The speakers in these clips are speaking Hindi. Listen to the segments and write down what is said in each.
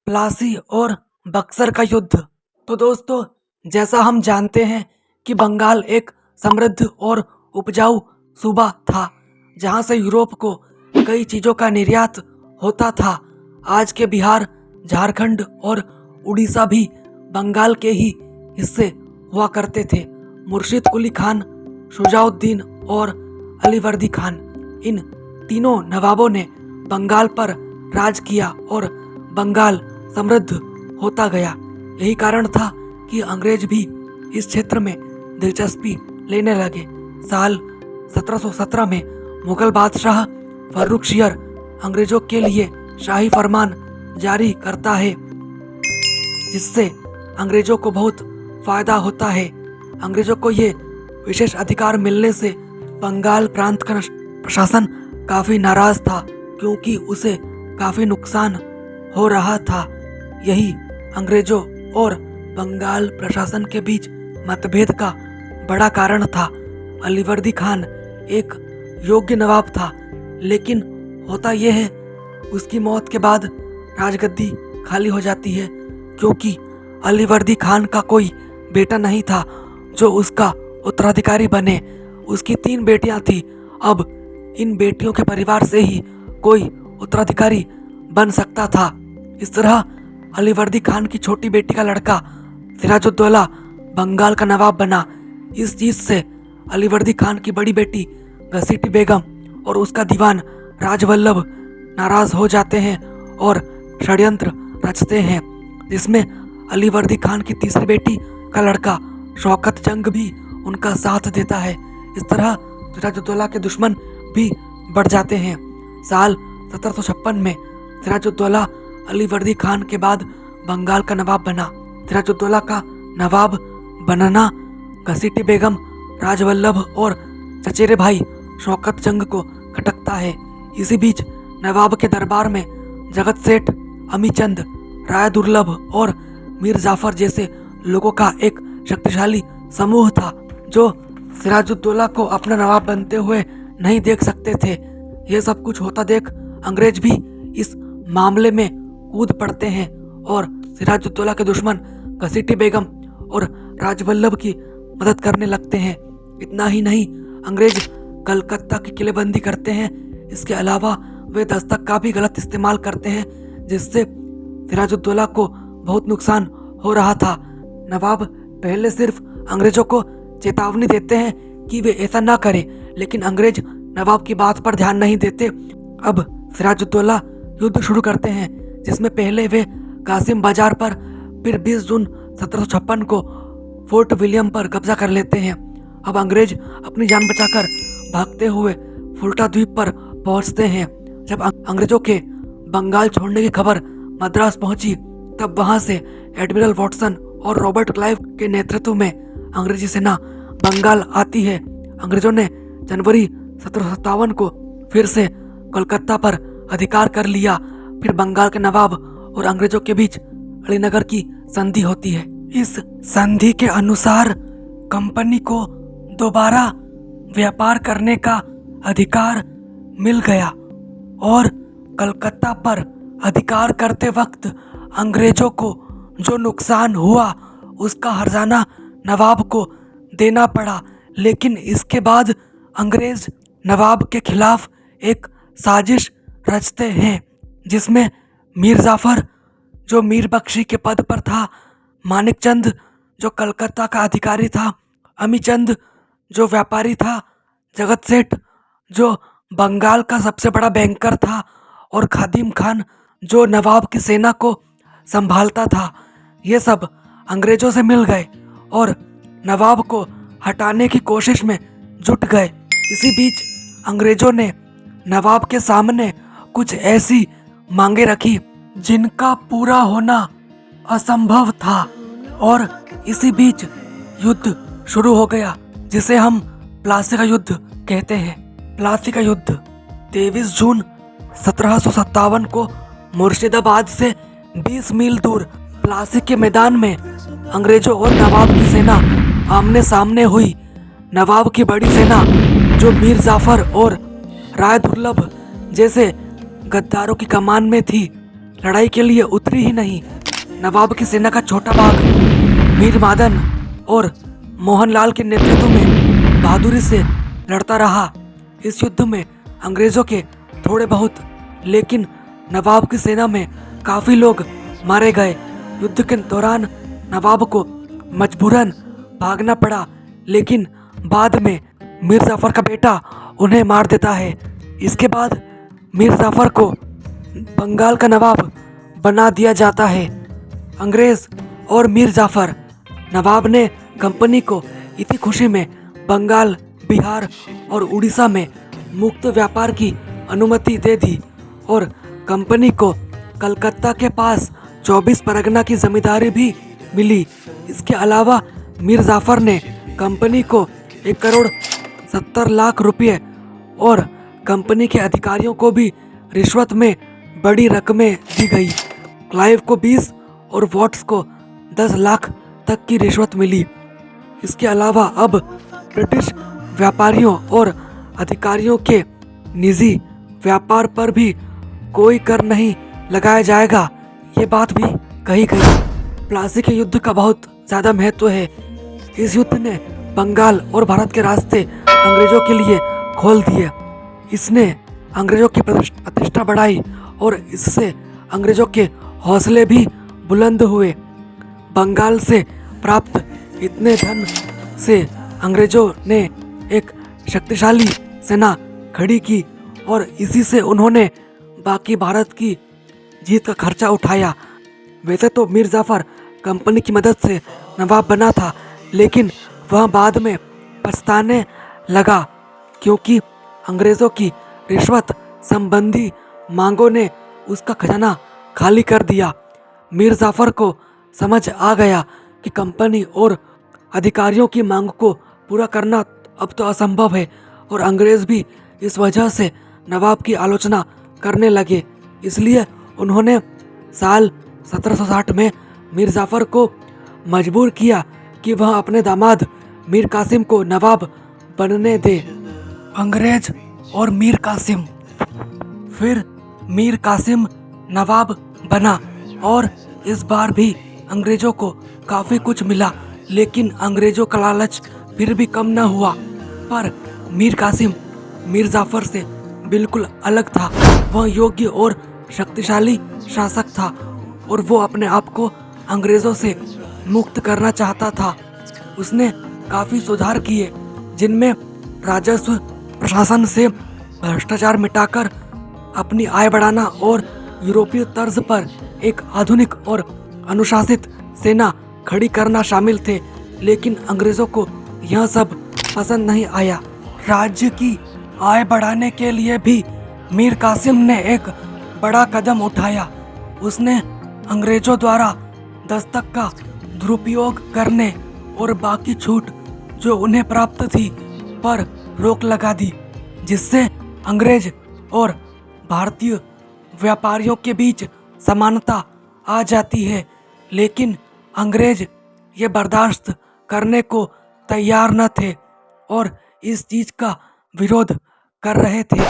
प्लासी और बक्सर का युद्ध। तो दोस्तों, जैसा हम जानते हैं कि बंगाल एक समृद्ध और उपजाऊ सूबा था, जहां से यूरोप को कई चीज़ों का निर्यात होता था। आज के बिहार, झारखंड और उड़ीसा भी बंगाल के ही हिस्से हुआ करते थे। मुर्शिद कुली खान, शुजाउद्दीन और अलीवर्दी खान, इन तीनों नवाबों ने बंगाल पर राज किया और बंगाल समृद्ध होता गया। यही कारण था कि अंग्रेज भी इस क्षेत्र में दिलचस्पी लेने लगे। साल 1717 में मुगल बादशाह फर्रुखशियर अंग्रेजों के लिए शाही फरमान जारी करता है, जिससे अंग्रेजों को बहुत फायदा होता है। अंग्रेजों को ये विशेष अधिकार मिलने से बंगाल प्रांत का प्रशासन काफ़ी नाराज था, क्योंकि उसे काफ़ी नुकसान हो रहा था। यही अंग्रेजों और बंगाल प्रशासन के बीच मतभेद का बड़ा कारण था। अलीवर्दी खान एक योग्य नवाब था, लेकिन होता यह है उसकी मौत के बाद राजगद्दी खाली हो जाती है, क्योंकि अलीवर्दी खान का कोई बेटा नहीं था जो उसका उत्तराधिकारी बने। उसकी 3 बेटियां थी। अब इन बेटियों के परिवार से ही कोई उत्तराधिकारी बन सकता था। इस तरह अलीवर्दी खान की छोटी बेटी का लड़का सिराजुद्दौला बंगाल का नवाब बना। इस चीज़ से अलीवर्दी खान की बड़ी बेटी घसीटी बेगम और उसका दीवान राजवल्लभ नाराज हो जाते हैं और षड्यंत्र रचते हैं, जिसमें अलीवर्दी खान की तीसरी बेटी का लड़का शौकत जंग भी उनका साथ देता है। इस तरह सिराजुद्दौला के दुश्मन भी बढ़ जाते हैं। साल 1756 में सिराजुद्दौला अलीवर्दी खान के बाद बंगाल का नवाब बना। सिराजुद्दौला का नवाब बनना घसीटी बेगम, राजवल्लभ और चचेरे भाई शौकत जंग को खटकता है। इसी बीच नवाब के दरबार में जगत सेठ, अमीचंद, राय दुर्लभ और मीर जाफर जैसे लोगों का एक शक्तिशाली समूह था, जो सिराजुद्दौला को अपना नवाब बनते हुए नहीं देख सकते थे। यह सब कुछ होता देख अंग्रेज भी इस मामले में कूद पड़ते हैं और सिराजुद्दौला के दुश्मन घसीटी बेगम और राजवल्लभ की मदद करने लगते हैं। इतना ही नहीं, अंग्रेज कलकत्ता की किलेबंदी करते हैं। इसके अलावा वे दस्तक का भी गलत इस्तेमाल करते हैं, जिससे सिराजुद्दौला को बहुत नुकसान हो रहा था। नवाब पहले सिर्फ अंग्रेजों को चेतावनी देते हैं कि वे ऐसा ना करें, लेकिन अंग्रेज नवाब की बात पर ध्यान नहीं देते। अब सिराजुद्दौला युद्ध शुरू करते हैं, जिसमें पहले वे कासिम बाजार पर, फिर 20 जून 1756 को फोर्ट विलियम पर कब्जा कर लेते हैं। अब अंग्रेज अपनी जान बचाकर भागते हुए फुल्टा द्वीप पर पहुंचते हैं। जब अंग्रेजों के बंगाल छोड़ने की खबर मद्रास पहुंची, तब वहां से एडमिरल वॉटसन और रॉबर्ट क्लाइव के नेतृत्व में अंग्रेजी सेना बंगाल आती है। अंग्रेजों ने जनवरी 1757 को फिर से कोलकाता पर अधिकार कर लिया। फिर बंगाल के नवाब और अंग्रेजों के बीच अलीनगर की संधि होती है। इस संधि के अनुसार कंपनी को दोबारा व्यापार करने का अधिकार मिल गया और कलकत्ता पर अधिकार करते वक्त अंग्रेजों को जो नुकसान हुआ उसका हर्जाना नवाब को देना पड़ा। लेकिन इसके बाद अंग्रेज नवाब के खिलाफ एक साजिश रचते हैं, जिसमें मीर जाफर जो मीर बख्शी के पद पर था, मानिकचंद जो कलकत्ता का अधिकारी था, अमीचंद जो व्यापारी था, जगत सेठ जो बंगाल का सबसे बड़ा बैंकर था और खादिम खान जो नवाब की सेना को संभालता था, ये सब अंग्रेजों से मिल गए और नवाब को हटाने की कोशिश में जुट गए। इसी बीच अंग्रेजों ने नवाब के सामने कुछ ऐसी मांगे रखी जिनका पूरा होना असंभव था, और इसी बीच युद्ध शुरू हो गया, जिसे हम प्लासी का युद्ध कहते हैं। प्लासी का युद्ध 23 जून 1757 को मुर्शिदाबाद से 20 मील दूर प्लासी के मैदान में अंग्रेजों और नवाब की सेना आमने सामने हुई। नवाब की बड़ी सेना जो मीर जाफर और राय दुर्लभ जैसे गद्दारों की कमान में थी, लड़ाई के लिए उतरी ही नहीं। नवाब की सेना का छोटा भाग मीर मादन और मोहनलाल के नेतृत्व में बहादुरी से लड़ता रहा। इस युद्ध में अंग्रेजों के थोड़े बहुत, लेकिन नवाब की सेना में काफी लोग मारे गए। युद्ध के दौरान नवाब को मजबूरन भागना पड़ा, लेकिन बाद में मीर जाफर का बेटा उन्हें मार देता है। इसके बाद मीर जाफर को बंगाल का नवाब बना दिया जाता है। अंग्रेज और मीर जाफर नवाब ने कंपनी को इसी खुशी में बंगाल, बिहार और उड़ीसा में मुक्त व्यापार की अनुमति दे दी और कंपनी को कलकत्ता के पास 24 परगना की जमींदारी भी मिली। इसके अलावा मीर जाफर ने कंपनी को 1,70,00,000 रुपये और कंपनी के अधिकारियों को भी रिश्वत में बड़ी रकमें दी गई। क्लाइव को 20 और वॉट्स को 10 लाख तक की रिश्वत मिली। इसके अलावा अब ब्रिटिश व्यापारियों और अधिकारियों के निजी व्यापार पर भी कोई कर नहीं लगाया जाएगा, ये बात भी कही गई। प्लासी के युद्ध का बहुत ज़्यादा महत्व है। इस युद्ध ने बंगाल और भारत के रास्ते अंग्रेजों के लिए खोल दिए। इसने अंग्रेजों की प्रतिष्ठा बढ़ाई और इससे अंग्रेजों के हौसले भी बुलंद हुए। बंगाल से प्राप्त इतने धन से अंग्रेजों ने एक शक्तिशाली सेना खड़ी की और इसी से उन्होंने बाकी भारत की जीत का खर्चा उठाया। वैसे तो मीर जाफर कंपनी की मदद से नवाब बना था, लेकिन वह बाद में पछताने लगा क्योंकि अंग्रेज़ों की रिश्वत संबंधी मांगों ने उसका खजाना खाली कर दिया। मीर जाफर को समझ आ गया कि कंपनी और अधिकारियों की मांग को पूरा करना अब तो असंभव है और अंग्रेज भी इस वजह से नवाब की आलोचना करने लगे। इसलिए उन्होंने साल 1760 में मीर जाफर को मजबूर किया कि वह अपने दामाद मीर कासिम को नवाब बनने दे। अंग्रेज और मीर कासिम। फिर मीर कासिम नवाब बना और इस बार भी अंग्रेजों को काफ़ी कुछ मिला, लेकिन अंग्रेजों का लालच फिर भी कम न हुआ। पर मीर कासिम मीर जाफर से बिल्कुल अलग था। वह योग्य और शक्तिशाली शासक था और वो अपने आप को अंग्रेजों से मुक्त करना चाहता था। उसने काफ़ी सुधार किए, जिनमें राजस्व प्रशासन से भ्रष्टाचार मिटाकर अपनी आय बढ़ाना और यूरोपीय तर्ज पर एक आधुनिक और अनुशासित सेना खड़ी करना शामिल थे। लेकिन अंग्रेजों को यह सब पसंद नहीं आया। राज्य की आय बढ़ाने के लिए भी मीर कासिम ने एक बड़ा कदम उठाया। उसने अंग्रेजों द्वारा दस्तक का दुरुपयोग करने और बाकी छूट जो उन्हें प्राप्त थी पर रोक लगा दी, जिससे अंग्रेज और भारतीय व्यापारियों के बीच समानता आ जाती है। लेकिन अंग्रेज ये बर्दाश्त करने को तैयार न थे और इस चीज का विरोध कर रहे थे।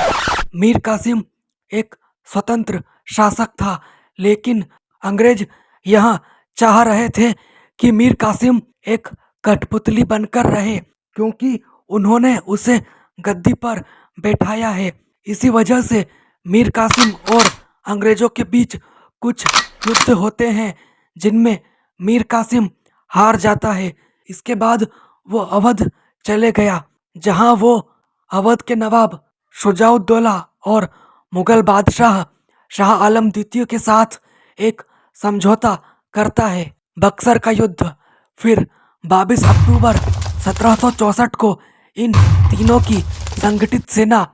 मीर कासिम एक स्वतंत्र शासक था, लेकिन अंग्रेज यह चाह रहे थे कि मीर कासिम एक कठपुतली बनकर रहे, क्योंकि उन्होंने उसे गद्दी पर बैठाया है। इसी वजह से मीर कासिम और अंग्रेजों के बीच कुछ युद्ध होते हैं जिनमें मीर कासिम हार जाता है। इसके बाद वो अवध चले गया, जहां वो अवध के नवाब शुजाउद्दौला और मुगल बादशाह शाह आलम द्वितीय के साथ एक समझौता करता है, बक्सर का युद्ध। फिर 22 अक्टूबर 1764 को इन तीनों की संगठित सेना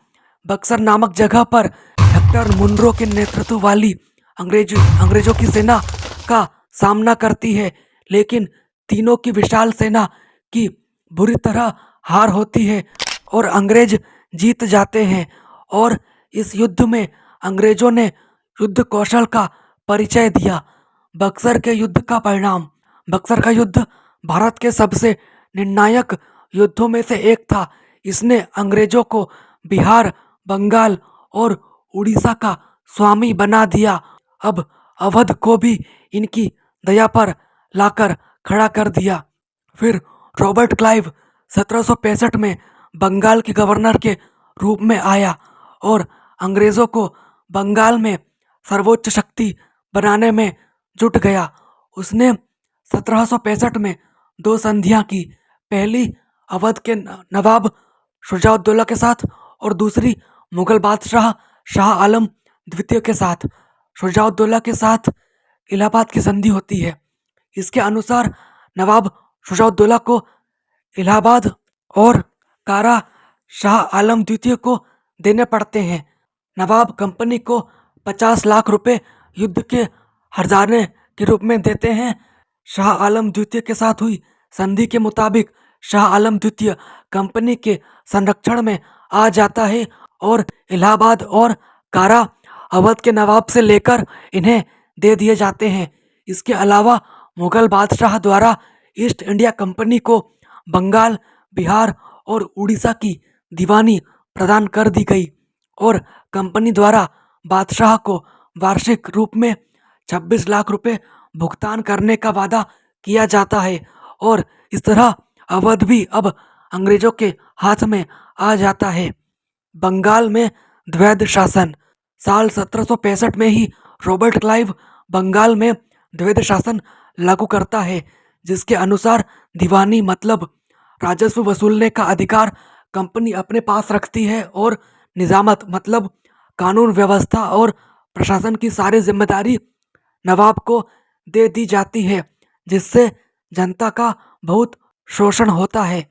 बक्सर नामक जगह पर हेक्टर मुनरो के नेतृत्व वाली अंग्रेजों की सेना का सामना करती है, लेकिन तीनों की विशाल सेना की बुरी तरह हार होती है और अंग्रेज जीत जाते हैं। और इस युद्ध में अंग्रेजों ने युद्ध कौशल का परिचय दिया। बक्सर के युद्ध का परिणाम। बक्सर का युद्ध भारत के सबसे निर्णायक युद्धों में से एक था। इसने अंग्रेजों को बिहार, बंगाल और उड़ीसा का स्वामी बना दिया। अब अवध को भी इनकी दया पर लाकर खड़ा कर दिया। फिर रॉबर्ट क्लाइव 1765 में बंगाल के गवर्नर के रूप में आया और अंग्रेज़ों को बंगाल में सर्वोच्च शक्ति बनाने में जुट गया। उसने 1765 में दो संधियां की, पहली अवध के नवाब शुजाउद्दौला के साथ और दूसरी मुगल बादशाह शाह आलम द्वितीय के साथ। शुजाउद्दौला के साथ इलाहाबाद की संधि होती है। इसके अनुसार नवाब शुजाउद्दौला को इलाहाबाद और कारा शाह आलम द्वितीय को देने पड़ते हैं। नवाब कंपनी को 50 लाख रुपए युद्ध के हर्जाने के रूप में देते हैं। शाह आलम द्वितीय के साथ हुई संधि के मुताबिक शाह आलम द्वितीय कंपनी के संरक्षण में आ जाता है और इलाहाबाद और कारा अवध के नवाब से लेकर इन्हें दे दिए जाते हैं। इसके अलावा मुगल बादशाह द्वारा ईस्ट इंडिया कंपनी को बंगाल, बिहार और उड़ीसा की दीवानी प्रदान कर दी गई और कंपनी द्वारा बादशाह को वार्षिक रूप में 26 लाख रुपए भुगतान करने का वादा किया जाता है और इस तरह अवध भी अब अंग्रेजों के हाथ में आ जाता है। बंगाल में द्वैध शासन। साल 1765 में ही रॉबर्ट क्लाइव बंगाल में द्वैध शासन लागू करता है, जिसके अनुसार दीवानी मतलब राजस्व वसूलने का अधिकार कंपनी अपने पास रखती है और निजामत मतलब कानून व्यवस्था और प्रशासन की सारी जिम्मेदारी नवाब को दे दी जाती है, जिससे जनता का बहुत शोषण होता है।